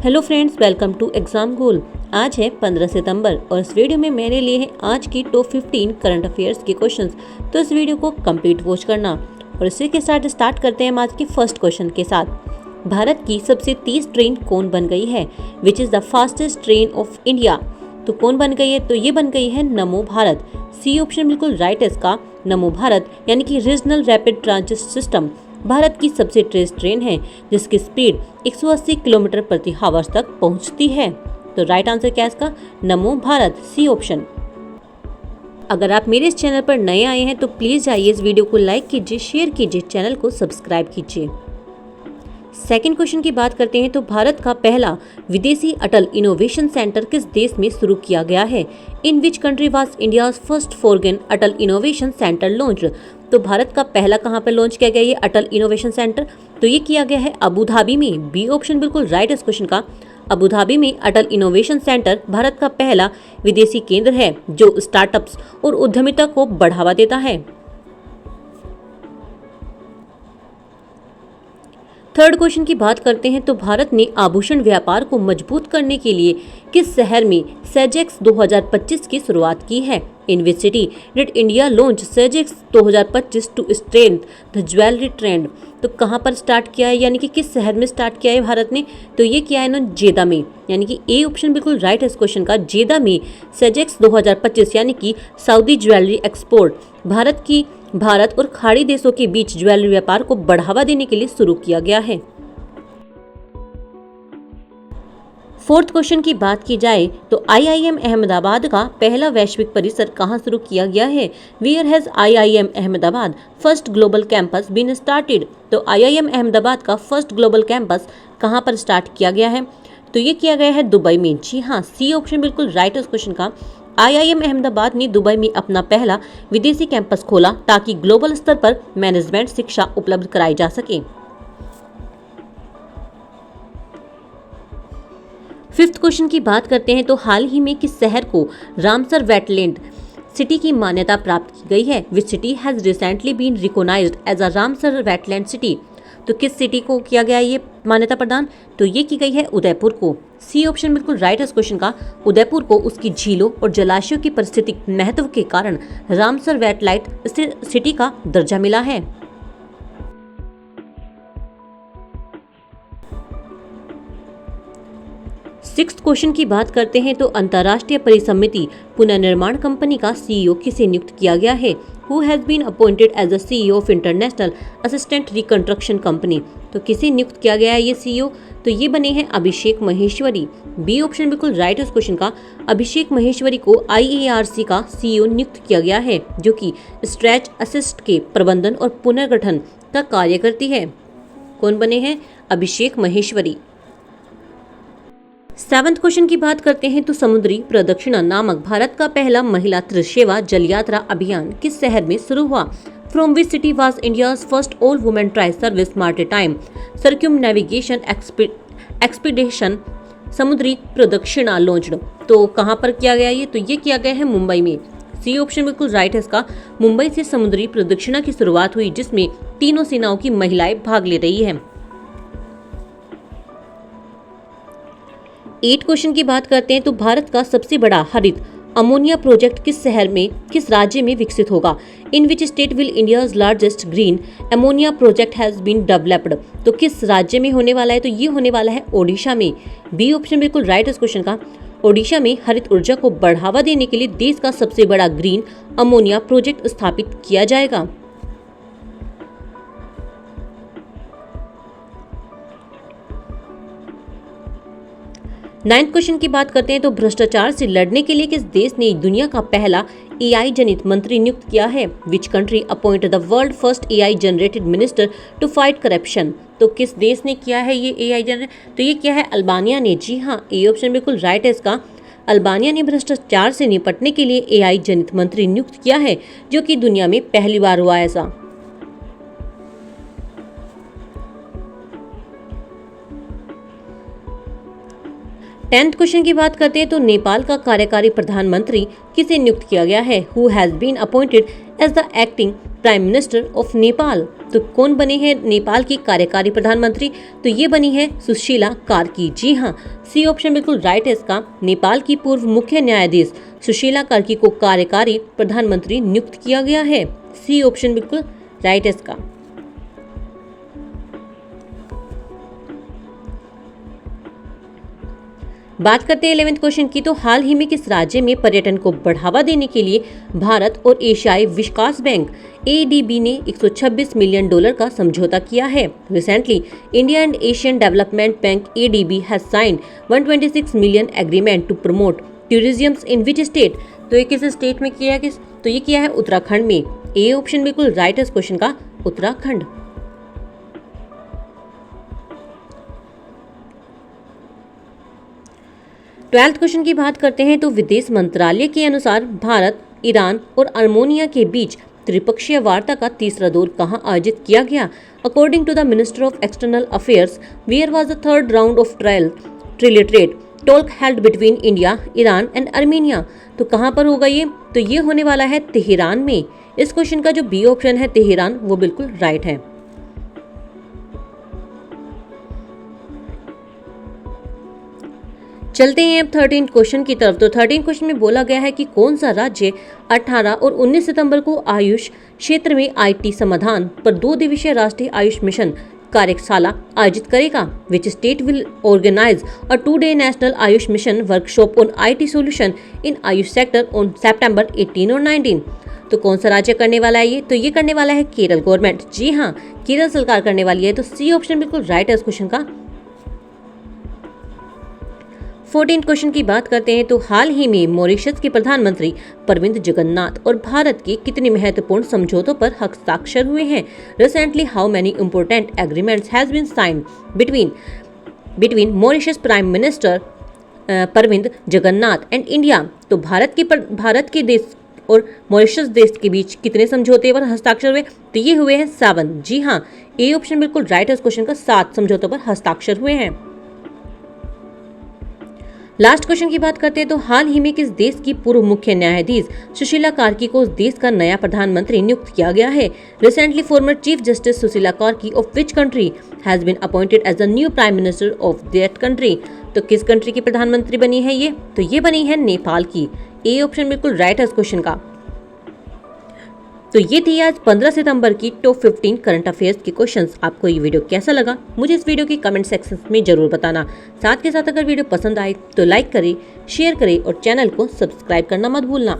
Hello friends, welcome to Exam Goal. आज है 15 सितंबर और इस वीडियो में मैंने लिए हैं आज की टॉप 15 करंट अफेयर्स के क्वेश्चंस। तो इस वीडियो को कंप्लीट वॉच करना और इसी के साथ स्टार्ट करते हैं हम आज के फर्स्ट क्वेश्चन के साथ। भारत की सबसे तेज ट्रेन कौन बन गई है? Which is the fastest train of India? तो कौन बन गई है? तो ये बन गई है नमो भारत। सी ऑप्शन बिल्कुल राइट है इसका। नमो भारत यानी कि regional rapid transit system Bharat की सबसे तेज ट्रेन है जिसकी स्पीड 180 किलोमीटर प्रति आवर तक पहुंचती है। तो राइट आंसर क्या है इसका? नमो भारत, सी ऑप्शन। अगर आप मेरे इस चैनल पर नए आए हैं तो प्लीज़ जाइए इस वीडियो को लाइक कीजिए, शेयर कीजिए, चैनल को सब्सक्राइब कीजिए। सेकंड क्वेश्चन की बात करते हैं तो भारत का पहला विदेशी अटल इनोवेशन सेंटर किस देश में शुरू किया गया है? In which country was India's first foreign Atal innovation centre launch? तो भारत का पहला कहाँ पर लॉन्च किया गया ये अटल इनोवेशन सेंटर? तो ये किया गया है अबू धाबी में। बी ऑप्शन बिल्कुल राइट इस क्वेश्चन का। अबू धाबी में अटल इनोवेशन सेंटर भारत का पहला विदेशी केंद्र है जो स्टार्टअप्स और उद्यमिता को बढ़ावा देता है। थर्ड क्वेश्चन की बात करते हैं तो भारत ने आभूषण व्यापार को मजबूत करने के लिए किस शहर में सेजेक्स 2025 की शुरुआत की है? In which city did India launch Sejex 2025 to strength the jewellery trend? तो कहाँ पर स्टार्ट किया है, यानी कि किस शहर में स्टार्ट किया है भारत ने? तो ये किया है ना जेदा में, यानी कि ए ऑप्शन बिल्कुल राइट है इस क्वेश्चन का। जेदा में सेजेक्स 2025 यानी कि सऊदी ज्वेलरी एक्सपोर्ट भारत और खाड़ी देशों के बीच ज्वेलरी व्यापार को बढ़ावा देने के लिए शुरू किया गया है। फोर्थ क्वेश्चन की बात की जाए तो आईआईएम अहमदाबाद का पहला वैश्विक परिसर कहाँ शुरू किया गया है? Where has IIM Ahmedabad first global campus been started? तो आईआईएम अहमदाबाद का फर्स्ट ग्लोबल कैंपस कहाँ पर स्टार्ट किया गया है? तो ये किया गया है दुबई में। जी हाँ, सी ऑप्शन बिल्कुल राइट है उस क्वेश्चन का। आईआईएम अहमदाबाद ने दुबई में अपना पहला विदेशी कैंपस खोला ताकि ग्लोबल स्तर पर मैनेजमेंट शिक्षा उपलब्ध कराई जा सके। फिफ्थ क्वेश्चन की बात करते हैं तो हाल ही में किस शहर को रामसर वेटलैंड सिटी की मान्यता प्राप्त की गई है? Which city has recently been recognised as a Ramsar wetland city? तो किस सिटी को किया गया ये मान्यता प्रदान? तो ये की गई है उदयपुर को। सी ऑप्शन बिल्कुल राइट है इस क्वेश्चन का। उदयपुर को उसकी झीलों और जलाशयों की पारिस्थितिक महत्व के कारण रामसर वेटलैंड सिटी का दर्जा मिला है। सिक्स्थ क्वेश्चन की बात करते हैं तो अंतर्राष्ट्रीय परिसमिति पुनर्निर्माण कंपनी का सीईओ किसे नियुक्त किया गया है? Who has been appointed as the CEO of international assistant reconstruction company? तो किसे नियुक्त किया गया है ये सीईओ? तो ये बने हैं अभिषेक महेश्वरी। बी ऑप्शन बिल्कुल राइट है इस क्वेश्चन का। अभिषेक महेश्वरी को आईएआरसी का सीईओ नियुक्त किया गया है जो कि स्ट्रेच असिस्ट के प्रबंधन और पुनर्गठन का कार्य करती है। कौन बने हैं? अभिषेक महेश्वरी। सेवंथ क्वेश्चन की बात करते हैं तो समुद्री प्रदक्षिणा नामक भारत का पहला महिला त्रिसेवा जल यात्रा अभियान किस शहर में शुरू हुआ? From which city was India's first all women tri service maritime circumnavigation expedition समुद्री प्रदक्षिणा लॉन्च्ड? तो कहाँ पर किया गया ये? तो ये किया गया है मुंबई में। सी ऑप्शन बिल्कुल राइट है इसका। मुंबई से समुद्री प्रदक्षिणा की शुरुआत हुई जिसमें तीनों सेनाओं की महिलाएं भाग ले रही है। 8 क्वेश्चन की बात करते हैं तो भारत का सबसे बड़ा हरित अमोनिया प्रोजेक्ट किस राज्य में विकसित होगा? In which state will India's largest green ammonia project has been developed? तो किस राज्य में होने वाला है? तो ये होने वाला है ओडिशा में। बी ऑप्शन बिल्कुल राइट इस क्वेश्चन का। ओडिशा में हरित ऊर्जा को बढ़ावा देने के लिए देश का सबसे बड़ा ग्रीन अमोनिया प्रोजेक्ट स्थापित किया जाएगा। नाइन्थ क्वेश्चन की बात करते हैं तो भ्रष्टाचार से लड़ने के लिए किस देश ने दुनिया का पहला एआई जनित मंत्री नियुक्त किया है? Which country appoint the world first AI generated minister to fight corruption? तो किस देश ने किया है ये एआई जनरेट? तो ये क्या है? अल्बानिया ने। जी हाँ, ए ऑप्शन बिल्कुल राइट है इसका। अल्बानिया ने भ्रष्टाचार से निपटने के लिए एआई जनित मंत्री नियुक्त किया है जो कि दुनिया में पहली बार हुआ ऐसा। 10th क्वेश्चन की बात करते हैं तो नेपाल का कार्यकारी प्रधानमंत्री किसे नियुक्त किया गया है? Who has been appointed as the acting prime minister of Nepal. तो कौन बने हैं नेपाल की कार्यकारी प्रधानमंत्री? तो ये बनी है सुशीला कार्की। जी हाँ, सी ऑप्शन बिल्कुल राइट है इसका। नेपाल की पूर्व मुख्य न्यायाधीश सुशीला कार्की को कार्यकारी प्रधानमंत्री नियुक्त किया गया है। सी ऑप्शन बिल्कुल राइट है इसका। बात करते हैं 11th क्वेश्चन की, तो हाल ही में किस राज्य में पर्यटन को बढ़ावा देने के लिए भारत और एशियाई विकास बैंक ADB ने $126 मिलियन का समझौता किया है? Recently India and Asian development bank ADB has signed 126 million agreement to promote tourism in which state. तो ये किस स्टेट में किया है? तो ये किया है उत्तराखंड में। ए ऑप्शन बिल्कुल राइट है इस क्वेश्चन का, उत्तराखंड। 12th क्वेश्चन की बात करते हैं तो विदेश मंत्रालय के अनुसार भारत, ईरान और अर्मेनिया के बीच त्रिपक्षीय वार्ता का तीसरा दौर कहां आयोजित किया गया? According to the minister of external affairs, where was the third round of trilateral talk held between India, Iran and Armenia. तो कहां पर होगा ये? तो ये होने वाला है तेहरान में। इस क्वेश्चन का जो बी ऑप्शन है तेहरान, वो बिल्कुल राइट है। चलते हैं अब 13 क्वेश्चन की तरफ। तो 13 क्वेश्चन में बोला गया है कि कौन सा राज्य 18 और 19 सितंबर को आयुष क्षेत्र में IT समाधान पर 2 दिवसीय राष्ट्रीय आयुष मिशन कार्यशाला आयोजित करेगा? Which state will organise a 2-day national AYUSH mission workshop on IT solution in AYUSH sector on September 18 और 19। तो कौन सा राज्य करने वाला है ये? तो ये करने वाला है केरल गवर्नमेंट। जी हाँ, केरल सरकार करने वाली है। तो सी ऑप्शन बिल्कुल राइट है इस क्वेश्चन का। 14 क्वेश्चन की बात करते हैं तो हाल ही में मॉरिशस के प्रधानमंत्री प्रविंद जगन्नाथ और भारत के कितने महत्वपूर्ण समझौतों पर हस्ताक्षर हुए हैं? Recently how many important agreements has been signed between Mauritius prime minister Pravind Jugnauth and India. तो भारत के देश और मॉरिशस देश के बीच कितने समझौते पर हस्ताक्षर हुए? तो ये हुए हैं 7। जी हाँ, ए ऑप्शन बिल्कुल राइट है इस क्वेश्चन का, 7 समझौतों पर हस्ताक्षर हुए हैं। लास्ट क्वेश्चन की बात करते हैं तो हाल ही में किस देश की पूर्व मुख्य न्यायाधीश सुशीला कार्की को उस देश का नया प्रधानमंत्री नियुक्त किया गया है? Recently former chief justice Sushila Karki of which country has been appointed as the new prime minister of that country. तो किस कंट्री की प्रधानमंत्री बनी है ये? तो ये बनी है नेपाल की। ए ऑप्शन बिल्कुल राइट है इस क्वेश्चन का। तो ये थी आज 15 सितंबर की टॉप 15 करंट अफेयर्स के क्वेश्चंस। आपको ये वीडियो कैसा लगा मुझे इस वीडियो की कमेंट सेक्शन में जरूर बताना। साथ के साथ अगर वीडियो पसंद आए तो लाइक करें, शेयर करें और चैनल को सब्सक्राइब करना मत भूलना।